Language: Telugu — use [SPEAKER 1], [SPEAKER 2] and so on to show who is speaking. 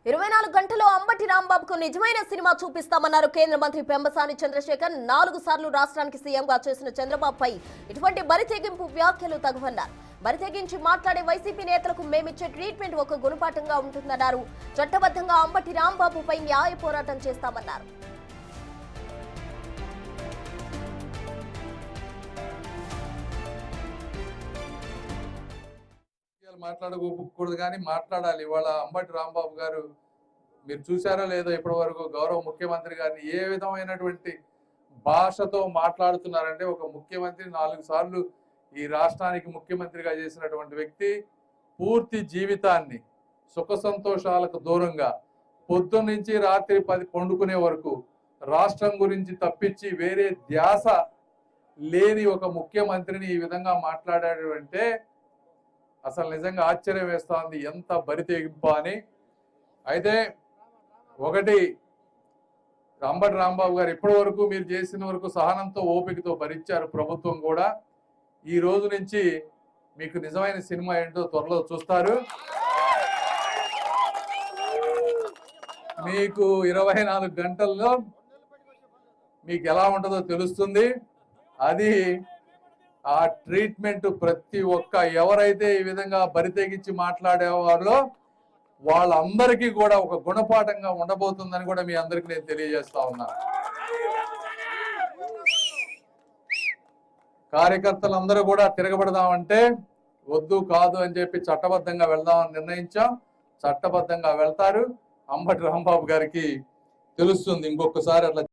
[SPEAKER 1] 24 గంటల్లో అంబటి రాంబాబుకు నిజమైన సినిమా చూపిస్తామన్నారు కేంద్ర మంత్రి పెంబసాని చంద్రశేఖర్. 4 సార్లు రాష్ట్రానికి సీఎంగా చేసిన చంద్రబాబుపై ఇటువంటి బరితెగింపు వ్యాఖ్యలు తగువన్నారు. బరితెగించి మాట్లాడే వైసీపీ నేతలకు మేమిచ్చే ట్రీట్మెంట్ ఒక గుణపాఠంగా ఉంటుందన్నారు. చట్టబద్ధంగా అంబటి రాంబాబుపై న్యాయ పోరాటం చేస్తామన్నారు.
[SPEAKER 2] మాట్లాడకూడదు కానీ మాట్లాడాలి. ఇవాళ అంబటి రాంబాబు గారు మీరు చూసారో లేదో ఇప్పటి వరకు గౌరవ ముఖ్యమంత్రి గారిని ఏ విధమైనటువంటి భాషతో మాట్లాడుతున్నారంటే, ఒక ముఖ్యమంత్రి 4 సార్లు ఈ రాష్ట్రానికి ముఖ్యమంత్రిగా చేసినటువంటి వ్యక్తి పూర్తి జీవితాన్ని సుఖ సంతోషాలకు దూరంగా పొద్దున్న నుంచి రాత్రి 10 పండుకునే వరకు రాష్ట్రం గురించి తప్పించి వేరే ధ్యాస లేని ఒక ముఖ్యమంత్రిని ఈ విధంగా మాట్లాడాడు అంటే అసలు నిజంగా ఆశ్చర్యం వేస్తా ఉంది, ఎంత బరితెగింపు అని. అయితే ఒకటి, అంబటి రాంబాబు గారు ఇప్పటి వరకు మీరు చేసిన వరకు సహనంతో ఓపికతో భరించారు ప్రభుత్వం కూడా. ఈ రోజు నుంచి మీకు నిజమైన సినిమా ఏంటో త్వరలో చూస్తారు. మీకు 24 గంటల్లో మీకు ఎలా ఉంటుందో తెలుస్తుంది. అది ఆ ట్రీట్మెంట్ ప్రతి ఒక్క ఎవరైతే ఈ విధంగా బరితెగించి మాట్లాడేవారో వాళ్ళందరికీ కూడా ఒక గుణపాఠంగా ఉండబోతుందని కూడా మీ అందరికీ నేను తెలియజేస్తా ఉన్నా. కార్యకర్తలందరూ కూడా తిరగబడదామంటే వద్దు కాదు అని చెప్పి చట్టబద్ధంగా వెళ్దామని నిర్ణయించాం. చట్టబద్ధంగా వెళ్తారు. అంబటి రాంబాబు గారికి తెలుస్తుంది ఇంకొకసారి అట్లా